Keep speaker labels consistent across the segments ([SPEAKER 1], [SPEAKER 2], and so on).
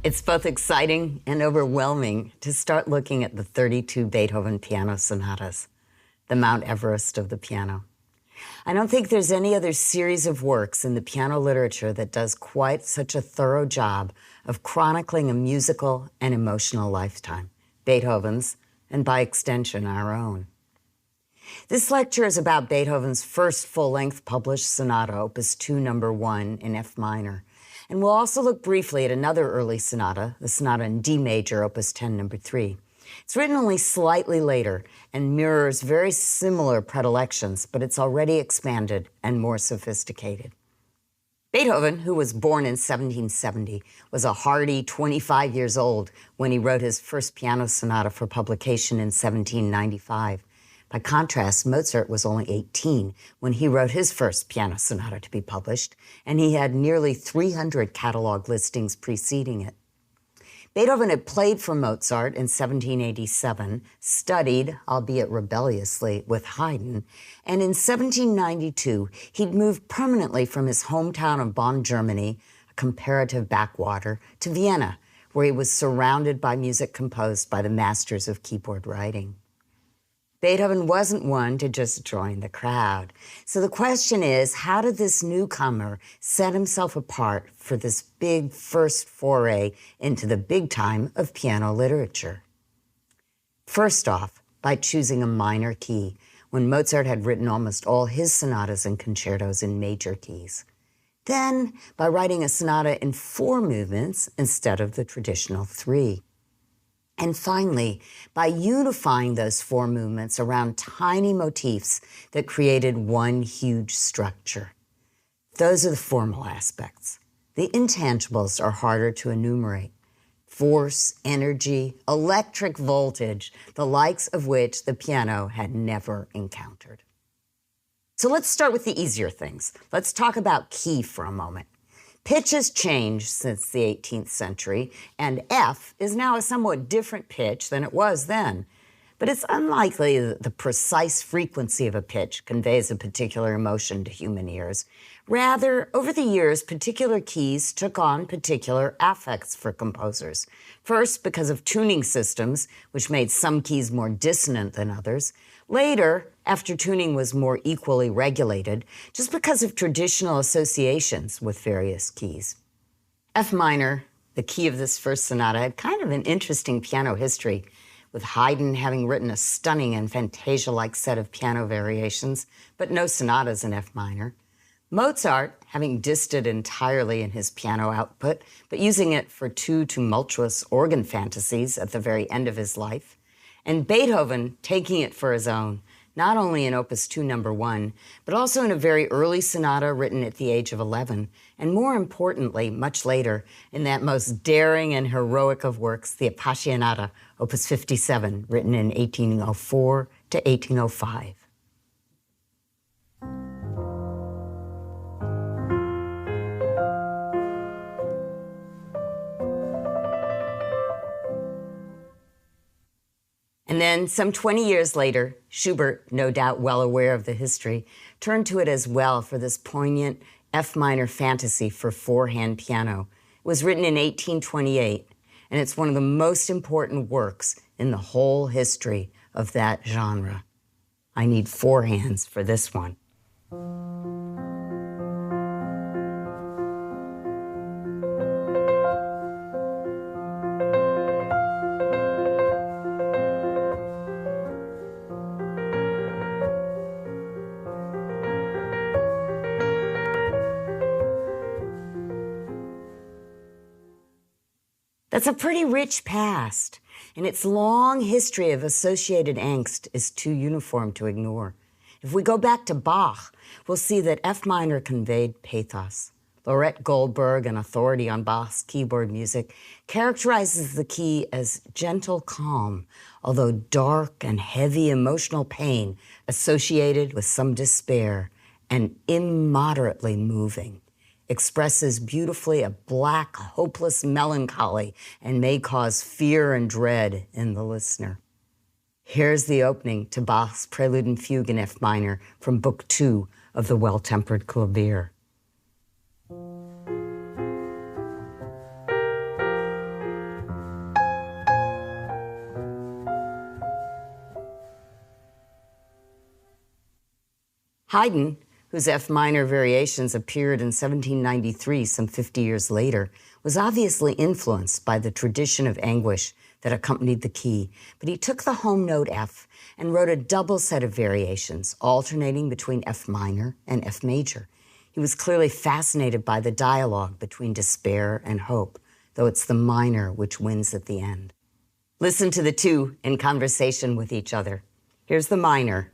[SPEAKER 1] It's both exciting and overwhelming to start looking at the 32 Beethoven piano sonatas, the Mount Everest of the piano. I don't think there's any other series of works in the piano literature that does quite such a thorough job of chronicling a musical and emotional lifetime, Beethoven's, and by extension, our own. This lecture is about Beethoven's first full-length published sonata, Opus 2, number 1, in F minor. And we'll also look briefly at another early sonata, the sonata in D major, Opus 10, number 3. It's written only slightly later and mirrors very similar predilections, but it's already expanded and more sophisticated. Beethoven, who was born in 1770, was a hardy 25 years old when he wrote his first piano sonata for publication in 1795. By contrast, Mozart was only 18 when he wrote his first piano sonata to be published, and he had nearly 300 catalog listings preceding it. Beethoven had played for Mozart in 1787, studied, albeit rebelliously, with Haydn, and in 1792, he'd moved permanently from his hometown of Bonn, Germany, a comparative backwater, to Vienna, where he was surrounded by music composed by the masters of keyboard writing. Beethoven wasn't one to just join the crowd. So the question is, how did this newcomer set himself apart for this big first foray into the big time of piano literature? First off, by choosing a minor key, when Mozart had written almost all his sonatas and concertos in major keys. Then, by writing a sonata in 4 movements instead of the traditional 3. And finally, by unifying those 4 movements around tiny motifs that created one huge structure. Those are the formal aspects. The intangibles are harder to enumerate. Force, energy, electric voltage, the likes of which the piano had never encountered. So let's start with the easier things. Let's talk about key for a moment. Pitch has changed since the 18th century, and F is now a somewhat different pitch than it was then. But it's unlikely that the precise frequency of a pitch conveys a particular emotion to human ears. Rather, over the years, particular keys took on particular affects for composers. First, because of tuning systems, which made some keys more dissonant than others. Later, after tuning was more equally regulated, just because of traditional associations with various keys. F minor, the key of this first sonata, had kind of an interesting piano history, with Haydn having written a stunning and fantasia-like set of piano variations, but no sonatas in F minor. Mozart, having dissed it entirely in his piano output, but using it for 2 tumultuous organ fantasies at the very end of his life. And Beethoven taking it for his own, not only in Opus 2, number 1, but also in a very early sonata written at the age of 11, and more importantly, much later, in that most daring and heroic of works, the Appassionata, Opus 57, written in 1804 to 1805. And then, some 20 years later, Schubert, no doubt well aware of the history, turned to it as well for this poignant F minor fantasy for 4-hand piano. It was written in 1828, and it's one of the most important works in the whole history of that genre. I need 4 hands for this one. That's a pretty rich past, and its long history of associated angst is too uniform to ignore. If we go back to Bach, we'll see that F minor conveyed pathos. Laurette Goldberg, an authority on Bach's keyboard music, characterizes the key as gentle calm, although dark and heavy emotional pain associated with some despair and immoderately moving. Expresses beautifully a black, hopeless melancholy and may cause fear and dread in the listener. Here's the opening to Bach's Prelude and Fugue in F minor from Book 2 of the Well-Tempered Clavier. Haydn, whose F minor variations appeared in 1793, some 50 years later, was obviously influenced by the tradition of anguish that accompanied the key, but he took the home note F and wrote a double set of variations, alternating between F minor and F major. He was clearly fascinated by the dialogue between despair and hope, though it's the minor which wins at the end. Listen to the two in conversation with each other. Here's the minor.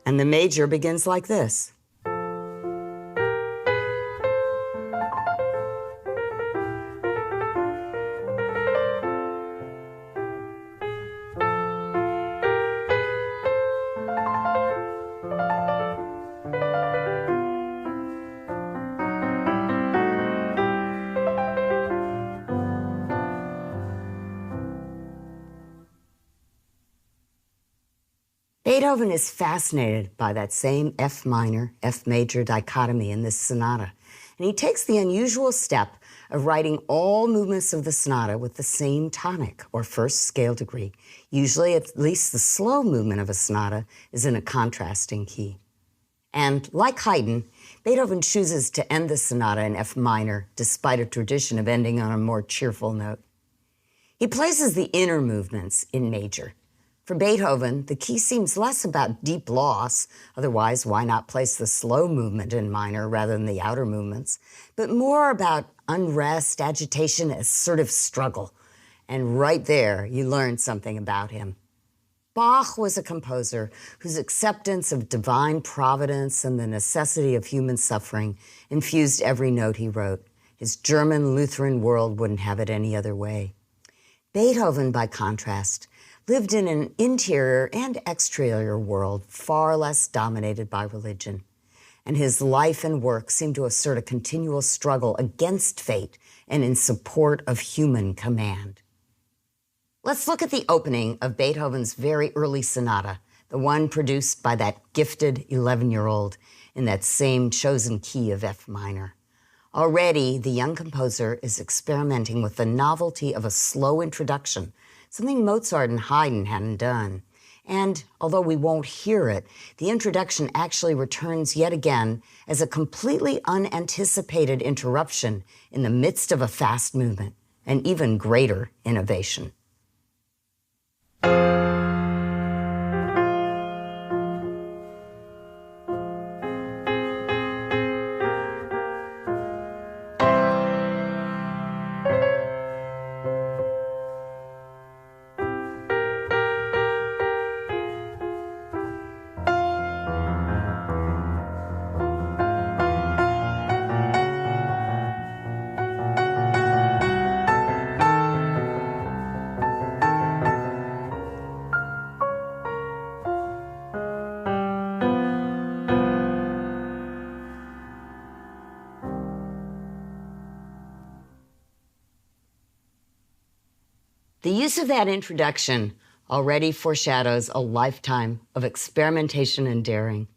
[SPEAKER 1] And the major begins like this. Beethoven is fascinated by that same F minor, F major dichotomy in this sonata, and he takes the unusual step of writing all movements of the sonata with the same tonic, or first scale degree. Usually, at least the slow movement of a sonata is in a contrasting key. And like Haydn, Beethoven chooses to end the sonata in F minor, despite a tradition of ending on a more cheerful note. He places the inner movements in major. For Beethoven, the key seems less about deep loss, otherwise why not place the slow movement in minor rather than the outer movements, but more about unrest, agitation, assertive struggle. And right there, you learn something about him. Bach was a composer whose acceptance of divine providence and the necessity of human suffering infused every note he wrote. His German Lutheran world wouldn't have it any other way. Beethoven, by contrast, lived in an interior and exterior world far less dominated by religion, and his life and work seem to assert a continual struggle against fate and in support of human command. Let's look at the opening of Beethoven's very early sonata, the one produced by that gifted 11-year-old in that same chosen key of F minor. Already, the young composer is experimenting with the novelty of a slow introduction, something Mozart and Haydn hadn't done. And although we won't hear it, the introduction actually returns yet again as a completely unanticipated interruption in the midst of a fast movement, an even greater innovation. The use of that introduction already foreshadows a lifetime of experimentation and daring.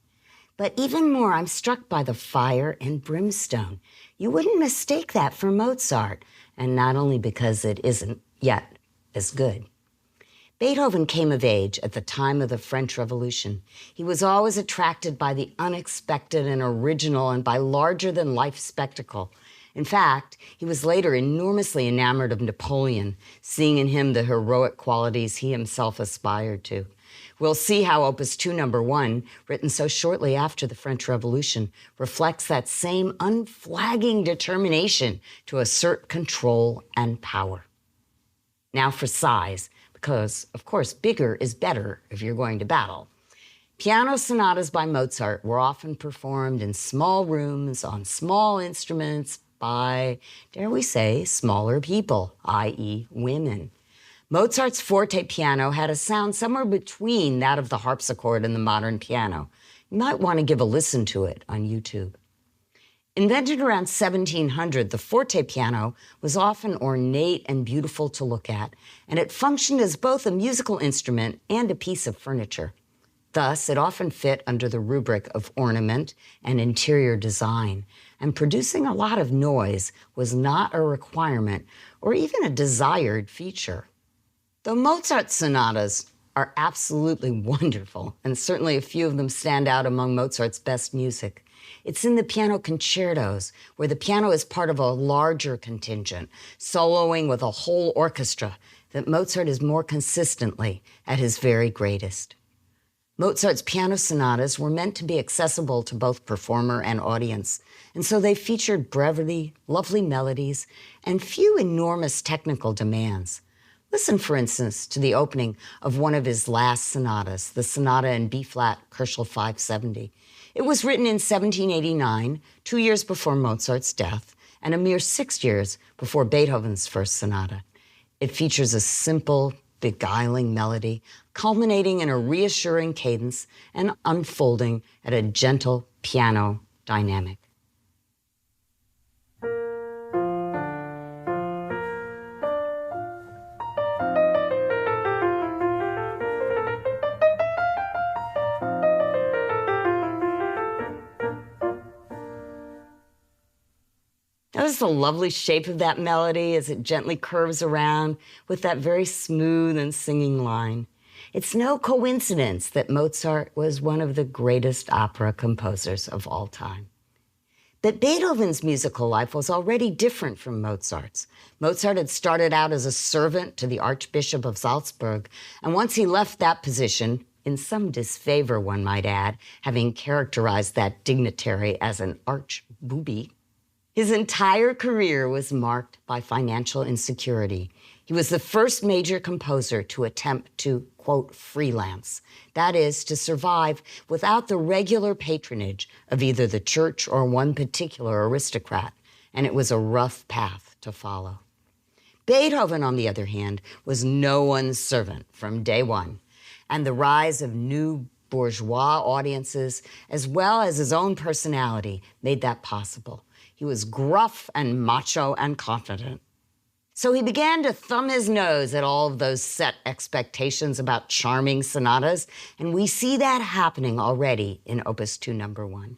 [SPEAKER 1] But even more, I'm struck by the fire and brimstone. You wouldn't mistake that for Mozart, and not only because it isn't yet as good. Beethoven came of age at the time of the French Revolution. He was always attracted by the unexpected and original and by larger-than-life spectacle. In fact, he was later enormously enamored of Napoleon, seeing in him the heroic qualities he himself aspired to. We'll see how Opus 2 No. 1, written so shortly after the French Revolution, reflects that same unflagging determination to assert control and power. Now for size, because, of course, bigger is better if you're going to battle. Piano sonatas by Mozart were often performed in small rooms on small instruments by, dare we say, smaller people, i.e. women. Mozart's forte piano had a sound somewhere between that of the harpsichord and the modern piano. You might want to give a listen to it on YouTube. Invented around 1700, the forte piano was often ornate and beautiful to look at, and it functioned as both a musical instrument and a piece of furniture. Thus, it often fit under the rubric of ornament and interior design, and producing a lot of noise was not a requirement or even a desired feature. Though Mozart's sonatas are absolutely wonderful, and certainly a few of them stand out among Mozart's best music, it's in the piano concertos, where the piano is part of a larger contingent, soloing with a whole orchestra, that Mozart is more consistently at his very greatest. Mozart's piano sonatas were meant to be accessible to both performer and audience, and so they featured brevity, lovely melodies, and few enormous technical demands. Listen, for instance, to the opening of one of his last sonatas, the Sonata in B-flat, Koelschel 570. It was written in 1789, 2 years before Mozart's death, and a mere 6 years before Beethoven's first sonata. It features a simple, beguiling melody, culminating in a reassuring cadence and unfolding at a gentle piano dynamic. Notice the lovely shape of that melody as it gently curves around with that very smooth and singing line. It's no coincidence that Mozart was one of the greatest opera composers of all time. But Beethoven's musical life was already different from Mozart's. Mozart had started out as a servant to the Archbishop of Salzburg, and once he left that position, in some disfavor, one might add, having characterized that dignitary as an arch-booby, his entire career was marked by financial insecurity. He was the first major composer to attempt to, quote, freelance. That is, to survive without the regular patronage of either the church or one particular aristocrat, and it was a rough path to follow. Beethoven, on the other hand, was no one's servant from day one, and the rise of new bourgeois audiences, as well as his own personality, made that possible. He was gruff and macho and confident. So he began to thumb his nose at all of those set expectations about charming sonatas, and we see that happening already in Opus 2, number 1.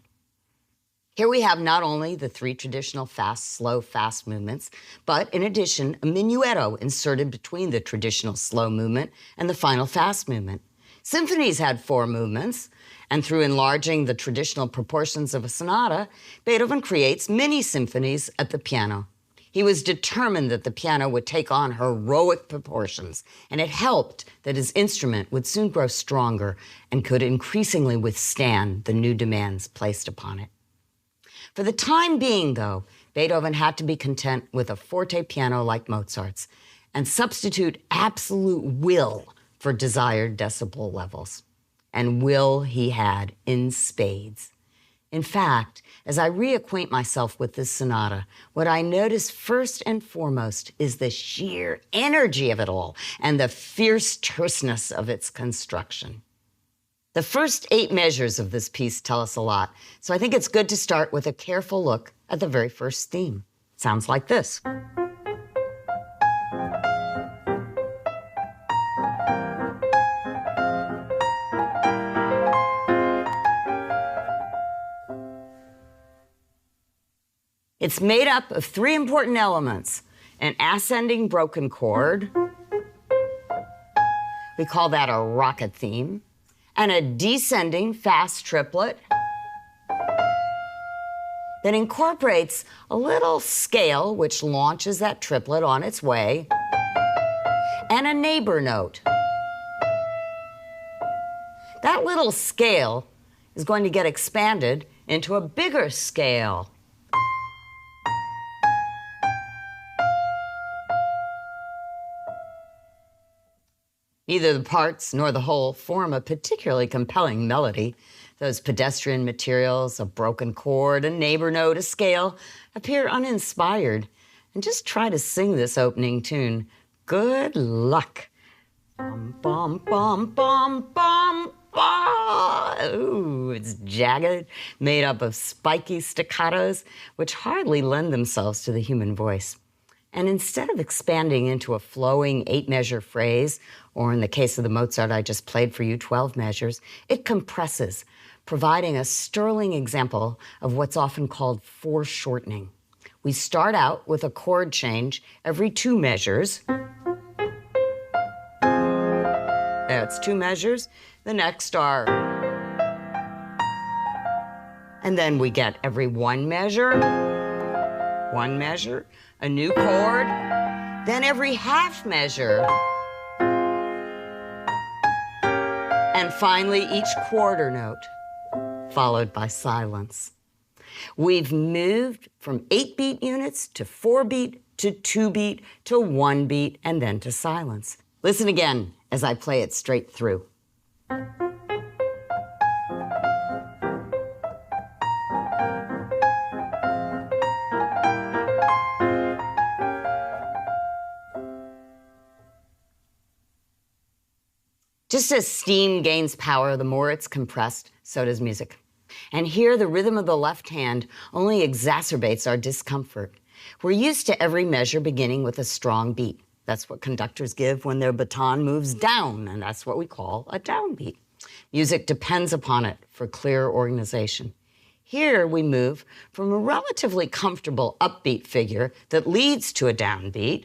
[SPEAKER 1] Here we have not only the 3 traditional fast, slow, fast movements, but in addition, a minuetto inserted between the traditional slow movement and the final fast movement. Symphonies had 4 movements, and through enlarging the traditional proportions of a sonata, Beethoven creates mini symphonies at the piano. He was determined that the piano would take on heroic proportions, and it helped that his instrument would soon grow stronger and could increasingly withstand the new demands placed upon it. For the time being, though, Beethoven had to be content with a forte piano like Mozart's and substitute absolute will for desired decibel levels. And will he had in spades. In fact, as I reacquaint myself with this sonata, what I notice first and foremost is the sheer energy of it all and the fierce terseness of its construction. The first 8 measures of this piece tell us a lot, so I think it's good to start with a careful look at the very first theme. It sounds like this. It's made up of 3 important elements: an ascending broken chord, we call that a rocket theme, and a descending fast triplet that incorporates a little scale which launches that triplet on its way, and a neighbor note. That little scale is going to get expanded into a bigger scale. Neither the parts nor the whole form a particularly compelling melody. Those pedestrian materials, a broken chord, a neighbor note, a scale, appear uninspired. And just try to sing this opening tune. Good luck. Bum, bum, bum, bum, bum, bum. Ooh, it's jagged, made up of spiky staccatos, which hardly lend themselves to the human voice. And instead of expanding into a flowing 8-measure phrase, or in the case of the Mozart I just played for you, 12 measures, it compresses, providing a sterling example of what's often called foreshortening. We start out with a chord change every 2 measures. That's 2 measures. The next are. And then we get every 1 measure, a new chord, then every half measure, and finally each quarter note, followed by silence. We've moved from 8-beat units to 4-beat to 2-beat to 1-beat and then to silence. Listen again as I play it straight through. Just as steam gains power, the more it's compressed, so does music. And here, the rhythm of the left hand only exacerbates our discomfort. We're used to every measure beginning with a strong beat. That's what conductors give when their baton moves down, and that's what we call a downbeat. Music depends upon it for clear organization. Here, we move from a relatively comfortable upbeat figure that leads to a downbeat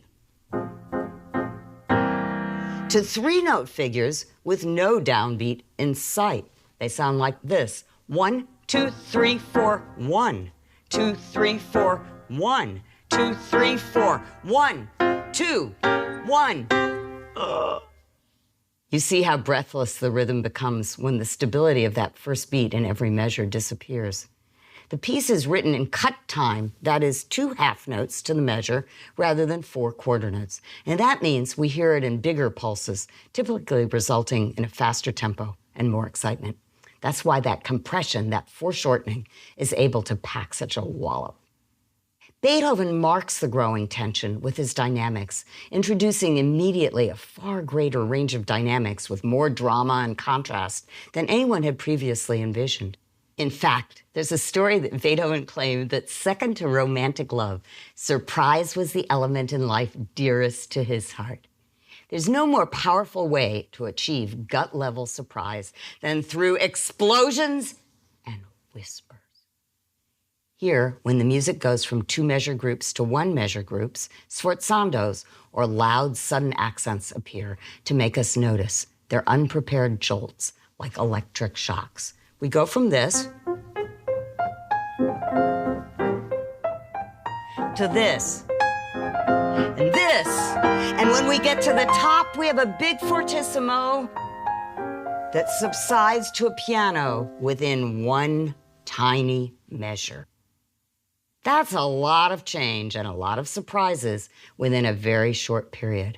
[SPEAKER 1] to 3-note figures with no downbeat in sight. They sound like this. 1, 2, 3, 4, 1. 2, 3, 4, 1. 2, 3, 4, 1, 2, 1. You see how breathless the rhythm becomes when the stability of that first beat in every measure disappears. The piece is written in cut time, that is 2 half notes to the measure rather than 4 quarter notes. And that means we hear it in bigger pulses, typically resulting in a faster tempo and more excitement. That's why that compression, that foreshortening, is able to pack such a wallop. Beethoven marks the growing tension with his dynamics, introducing immediately a far greater range of dynamics with more drama and contrast than anyone had previously envisioned. In fact, there's a story that Beethoven claimed that second to romantic love, surprise was the element in life dearest to his heart. There's no more powerful way to achieve gut-level surprise than through explosions and whispers. Here, when the music goes from 2-measure groups to 1-measure groups, sforzandos, or loud, sudden accents appear to make us notice. They're unprepared jolts, like electric shocks. We go from this to this, and this. And when we get to the top, we have a big fortissimo that subsides to a piano within 1 tiny measure. That's a lot of change and a lot of surprises within a very short period.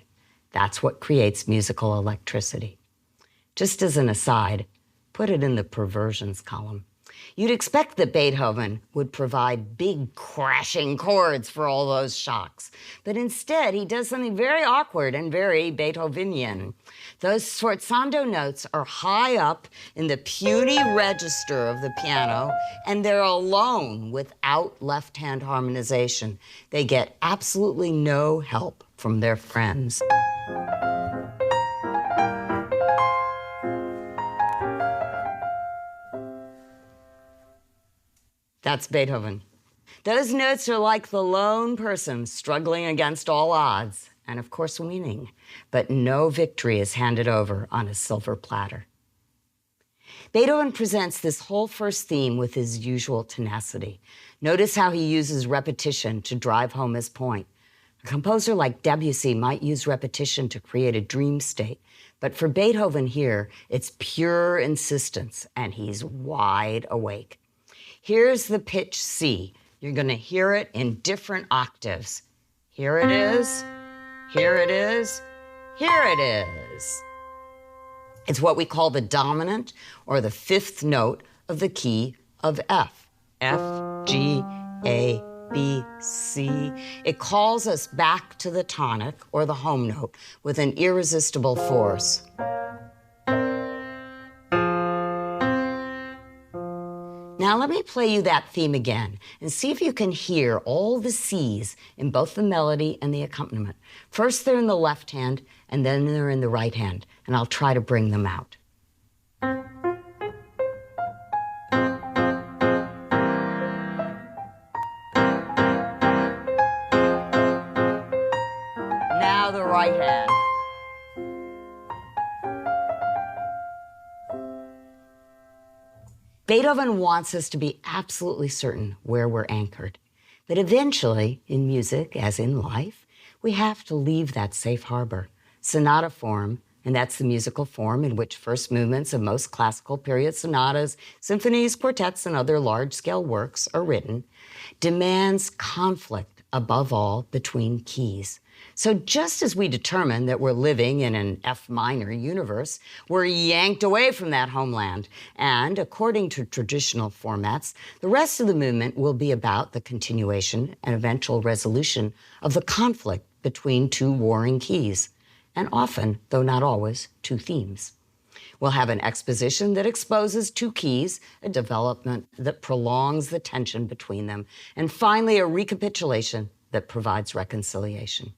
[SPEAKER 1] That's what creates musical electricity. Just as an aside, put it in the perversions column. You'd expect that Beethoven would provide big crashing chords for all those shocks, but instead he does something very awkward and very Beethovenian. Those sforzando notes are high up in the puny register of the piano, and they're alone without left-hand harmonization. They get absolutely no help from their friends. That's Beethoven. Those notes are like the lone person struggling against all odds, and of course winning, but no victory is handed over on a silver platter. Beethoven presents this whole first theme with his usual tenacity. Notice how he uses repetition to drive home his point. A composer like Debussy might use repetition to create a dream state, but for Beethoven here, it's pure insistence, and he's wide awake. Here's the pitch C. You're going to hear it in different octaves. Here it is, here it is, here it is. It's what we call the dominant or the 5th note of the key of F. F, G, A, B, C. It calls us back to the tonic or the home note with an irresistible force. Now let me play you that theme again and see if you can hear all the C's in both the melody and the accompaniment. First they're in the left hand and then they're in the right hand, and I'll try to bring them out. Now the right hand. Beethoven wants us to be absolutely certain where we're anchored. But eventually, in music, as in life, we have to leave that safe harbor. Sonata form, and that's the musical form in which first movements of most classical period sonatas, symphonies, quartets, and other large-scale works are written, demands conflict, above all, between keys. So just as we determine that we're living in an F minor universe, we're yanked away from that homeland. And according to traditional formats, the rest of the movement will be about the continuation and eventual resolution of the conflict between two warring keys, and often, though not always, two themes. We'll have an exposition that exposes two keys, a development that prolongs the tension between them, and finally a recapitulation that provides reconciliation.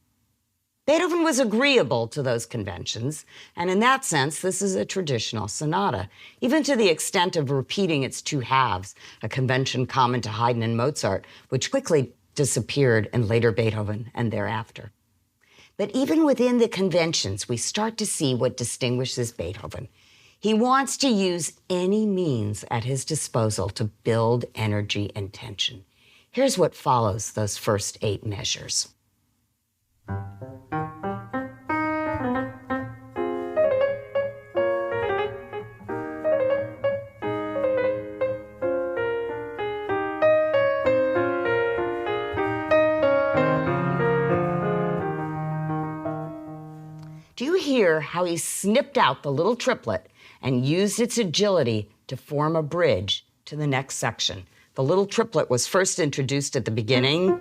[SPEAKER 1] Beethoven was agreeable to those conventions, and in that sense, this is a traditional sonata, even to the extent of repeating its two halves, a convention common to Haydn and Mozart, which quickly disappeared in later Beethoven and thereafter. But even within the conventions, we start to see what distinguishes Beethoven. He wants to use any means at his disposal to build energy and tension. Here's what follows those first 8 measures. Do you hear how he snipped out the little triplet and used its agility to form a bridge to the next section? The little triplet was first introduced at the beginning,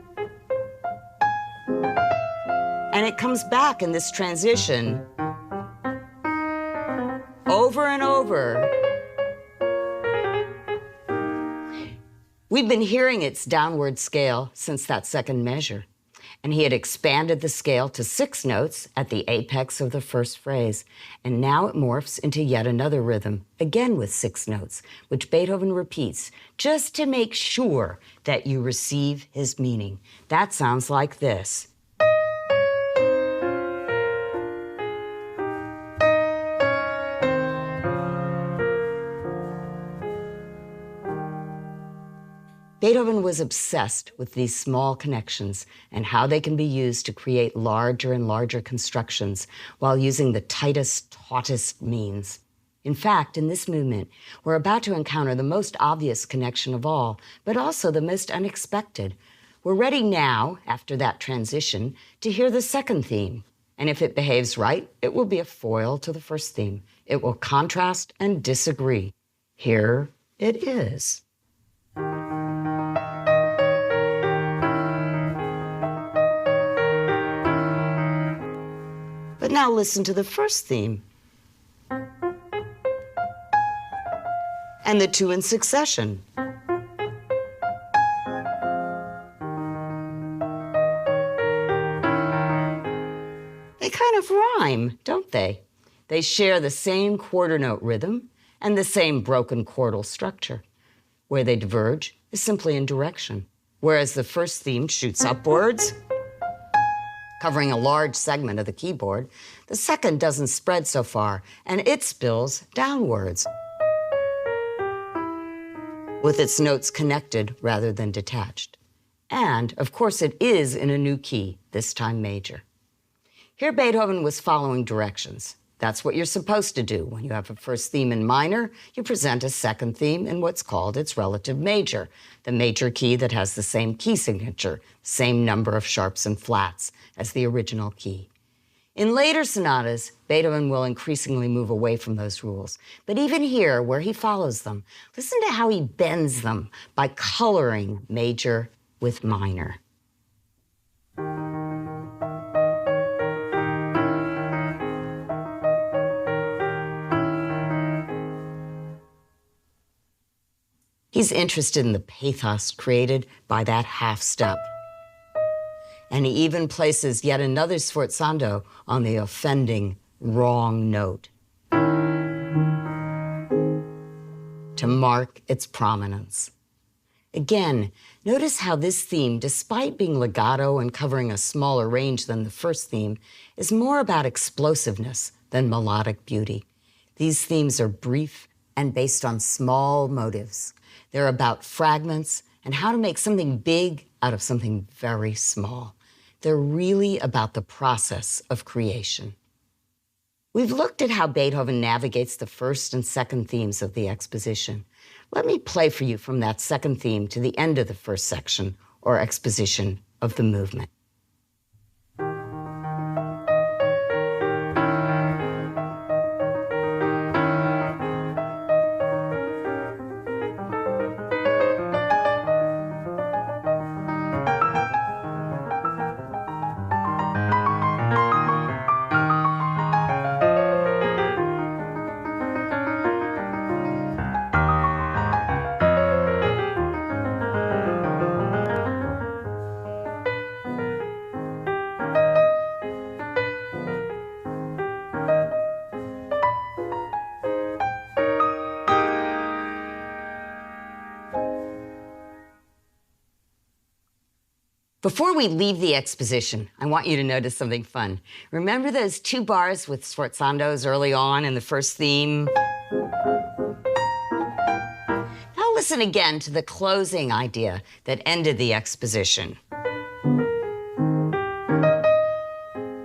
[SPEAKER 1] and it comes back in this transition over and over. We've been hearing its downward scale since that second measure. And he had expanded the scale to 6 notes at the apex of the first phrase. And now it morphs into yet another rhythm, again with 6 notes, which Beethoven repeats just to make sure that you receive his meaning. That sounds like this. Beethoven was obsessed with these small connections and how they can be used to create larger and larger constructions while using the tightest, tautest means. In fact, in this movement, we're about to encounter the most obvious connection of all, but also the most unexpected. We're ready now, after that transition, to hear the second theme. And if it behaves right, it will be a foil to the first theme. It will contrast and disagree. Here it is. But now listen to the first theme. And the 2 in succession. They kind of rhyme, don't they? They share the same quarter note rhythm and the same broken chordal structure. Where they diverge is simply in direction. Whereas the first theme shoots upwards, covering a large segment of the keyboard, the second doesn't spread so far, and it spills downwards, with its notes connected rather than detached. And, of course, it is in a new key, this time major. Here Beethoven was following directions. That's what you're supposed to do. When you have a first theme in minor, you present a second theme in what's called its relative major, the major key that has the same key signature, same number of sharps and flats as the original key. In later sonatas, Beethoven will increasingly move away from those rules. But even here, where he follows them, listen to how he bends them by coloring major with minor. He's interested in the pathos created by that half step. And he even places yet another sforzando on the offending wrong note to mark its prominence. Again, notice how this theme, despite being legato and covering a smaller range than the first theme, is more about explosiveness than melodic beauty. These themes are brief and based on small motives. They're about fragments and how to make something big out of something very small. They're really about the process of creation. We've looked at how Beethoven navigates the first and second themes of the exposition. Let me play for you from that second theme to the end of the first section, or exposition of the movement. Before we leave the exposition, I want you to notice something fun. Remember those 2 bars with sforzandos early on in the first theme? Now listen again to the closing idea that ended the exposition.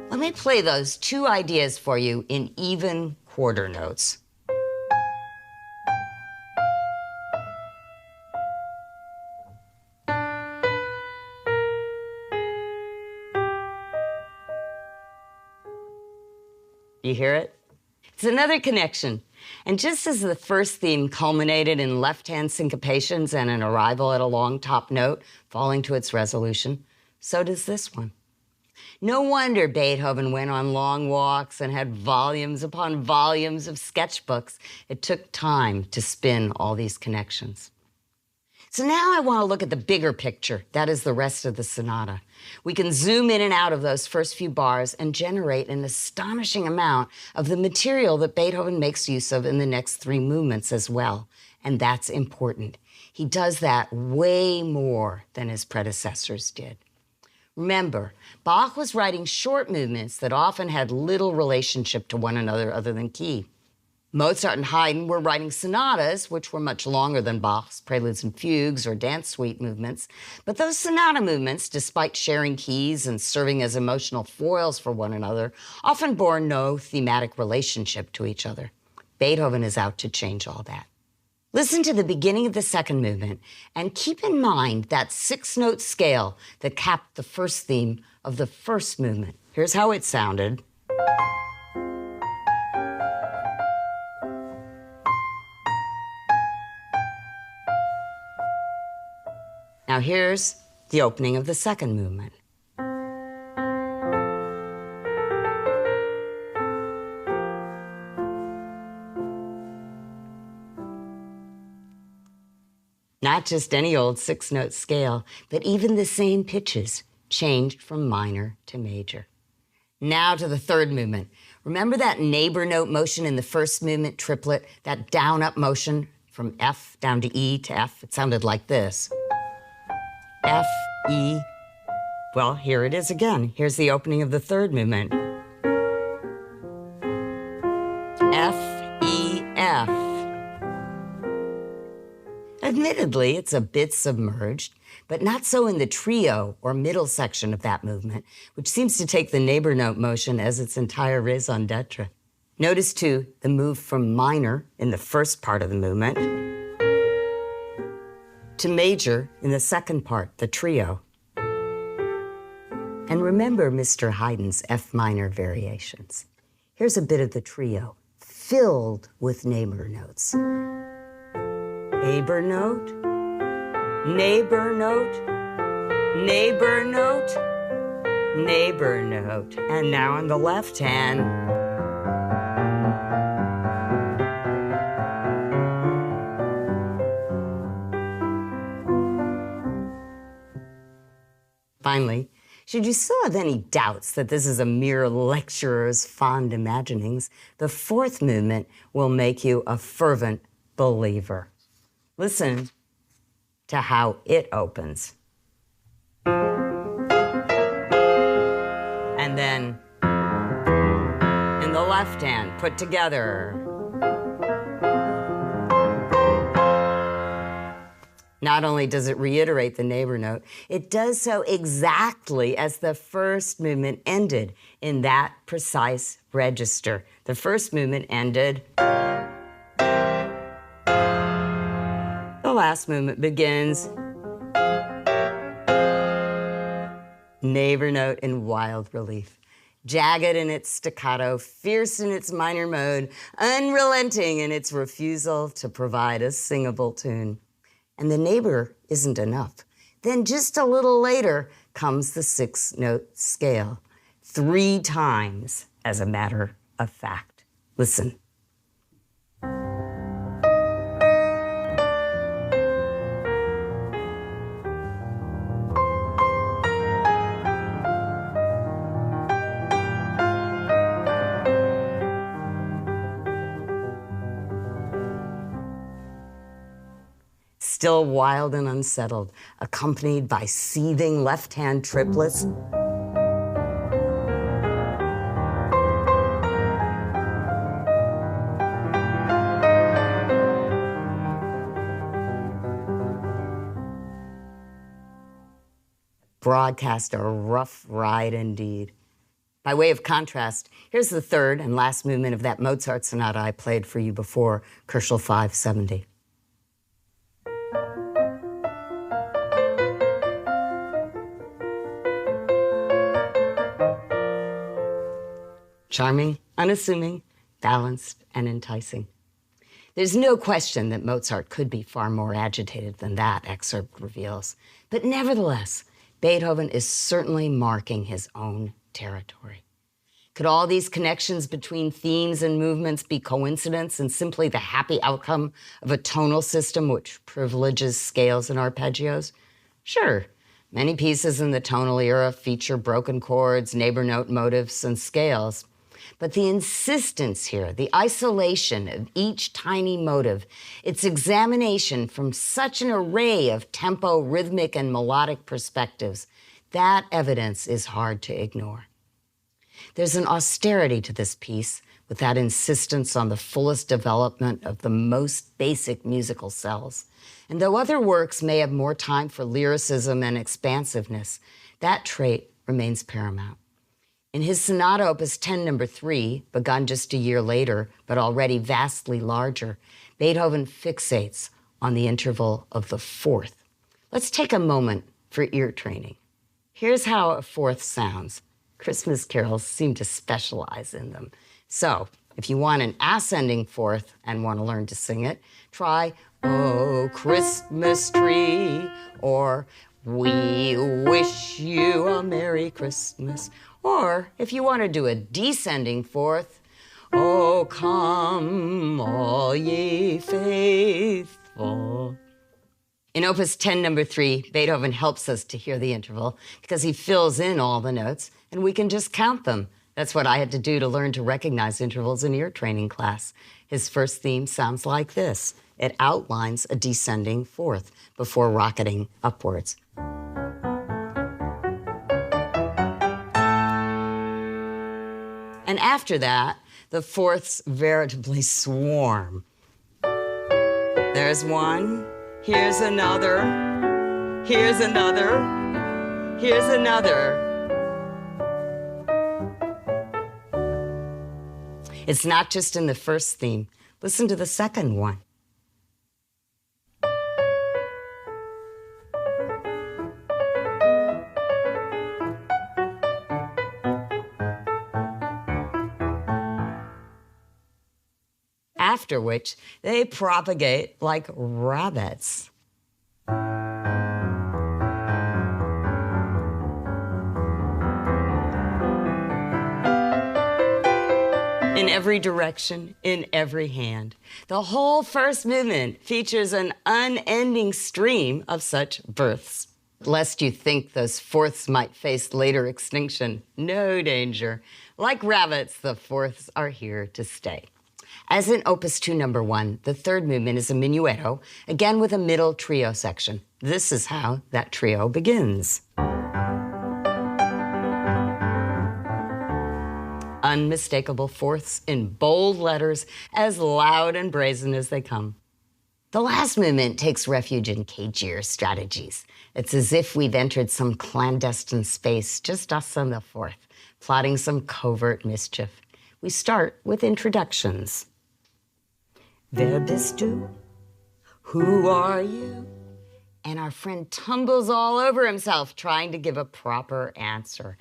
[SPEAKER 1] Let me play those 2 ideas for you in even quarter notes. You hear it? It's another connection. And just as the first theme culminated in left-hand syncopations and an arrival at a long top note, falling to its resolution, so does this one. No wonder Beethoven went on long walks and had volumes upon volumes of sketchbooks. It took time to spin all these connections. So now I want to look at the bigger picture. That is the rest of the sonata. We can zoom in and out of those first few bars and generate an astonishing amount of the material that Beethoven makes use of in the next 3 movements as well. And that's important. He does that way more than his predecessors did. Remember, Bach was writing short movements that often had little relationship to one another other than key. Mozart and Haydn were writing sonatas, which were much longer than Bach's preludes and fugues or dance suite movements. But those sonata movements, despite sharing keys and serving as emotional foils for one another, often bore no thematic relationship to each other. Beethoven is out to change all that. Listen to the beginning of the second movement and keep in mind that 6-note scale that capped the first theme of the first movement. Here's how it sounded. Now here's the opening of the second movement. Not just any old 6-note scale, but even the same pitches changed from minor to major. Now to the third movement. Remember that neighbor note motion in the first movement triplet, that down-up motion from F down to E to F? It sounded like this. F, E, well, here it is again. Here's the opening of the third movement. F, E, F. Admittedly, it's a bit submerged, but not so in the trio or middle section of that movement, which seems to take the neighbor note motion as its entire raison d'etre. Notice, too, the move from minor in the first part of the movement to major in the second part, the trio. And remember Mr. Haydn's F minor variations. Here's a bit of the trio, filled with neighbor notes. Neighbor note, neighbor note, neighbor note, neighbor note. And now on the left hand, Finally, should you still have any doubts that this is a mere lecturer's fond imaginings, the fourth movement will make you a fervent believer. Listen to how it opens. And then, in the left hand, put together. Not only does it reiterate the neighbor note, it does so exactly as the first movement ended, in that precise register. The first movement ended. The last movement begins. Neighbor note in wild relief. Jagged in its staccato, fierce in its minor mode, unrelenting in its refusal to provide a singable tune. And the neighbor isn't enough. Then just a little later comes the 6-note scale, 3 times, as a matter of fact. Listen. Still wild and unsettled, accompanied by seething left-hand triplets. Broadcast a rough ride indeed. By way of contrast, here's the third and last movement of that Mozart sonata I played for you before, Kochel 570. Charming, unassuming, balanced, and enticing. There's no question that Mozart could be far more agitated than that excerpt reveals. But nevertheless, Beethoven is certainly marking his own territory. Could all these connections between themes and movements be coincidence and simply the happy outcome of a tonal system which privileges scales and arpeggios? Sure. Many pieces in the tonal era feature broken chords, neighbor note motifs, and scales. But the insistence here, the isolation of each tiny motive, its examination from such an array of tempo, rhythmic, and melodic perspectives, that evidence is hard to ignore. There's an austerity to this piece, with that insistence on the fullest development of the most basic musical cells. And though other works may have more time for lyricism and expansiveness, that trait remains paramount. In his Sonata Opus 10, No. 3, begun just a year later, but already vastly larger, Beethoven fixates on the interval of the fourth. Let's take a moment for ear training. Here's how a fourth sounds. Christmas carols seem to specialize in them. So, if you want an ascending fourth and want to learn to sing it, try "Oh, Christmas Tree," or "We wish you a Merry Christmas." Or, if you want to do a descending fourth, "Oh, come, all ye faithful." In Opus 10, No. 3, Beethoven helps us to hear the interval because he fills in all the notes, and we can just count them. That's what I had to do to learn to recognize intervals in ear training class. His first theme sounds like this. It outlines a descending fourth before rocketing upwards. And after that, the fourths veritably swarm. There's one, here's another, here's another, here's another. It's not just in the first theme. Listen to the second one. After which they propagate like rabbits. In every direction, in every hand. The whole first movement features an unending stream of such births. Lest you think those fourths might face later extinction, no danger. Like rabbits, the fourths are here to stay. As in Opus 2, number 1, the third movement is a minuetto, again with a middle trio section. This is how that trio begins. Unmistakable fourths in bold letters, as loud and brazen as they come. The last movement takes refuge in cagier strategies. It's as if we've entered some clandestine space, just us and the fourth, plotting some covert mischief. We start with introductions. Wer bist du? Who are you? And our friend tumbles all over himself trying to give a proper answer.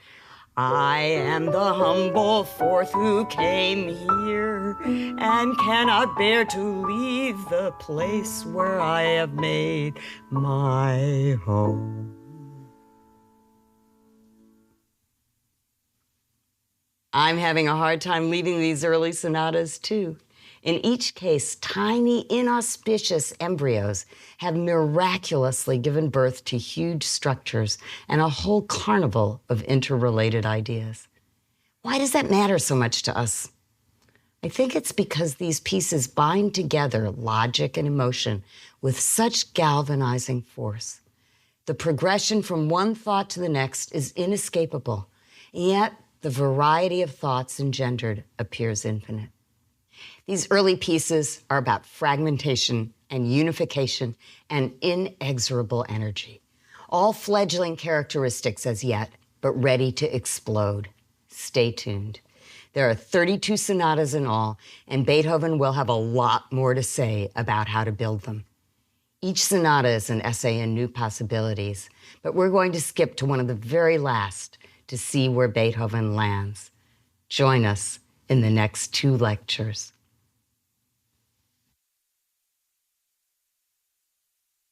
[SPEAKER 1] I am the humble fourth who came here and cannot bear to leave the place where I have made my home. I'm having a hard time leaving these early sonatas too. In each case, tiny, inauspicious embryos have miraculously given birth to huge structures and a whole carnival of interrelated ideas. Why does that matter so much to us? I think it's because these pieces bind together logic and emotion with such galvanizing force. The progression from one thought to the next is inescapable, yet the variety of thoughts engendered appears infinite. These early pieces are about fragmentation and unification and inexorable energy. All fledgling characteristics as yet, but ready to explode. Stay tuned. There are 32 sonatas in all, and Beethoven will have a lot more to say about how to build them. Each sonata is an essay in new possibilities, but we're going to skip to one of the very last to see where Beethoven lands. Join us in the next 2 lectures.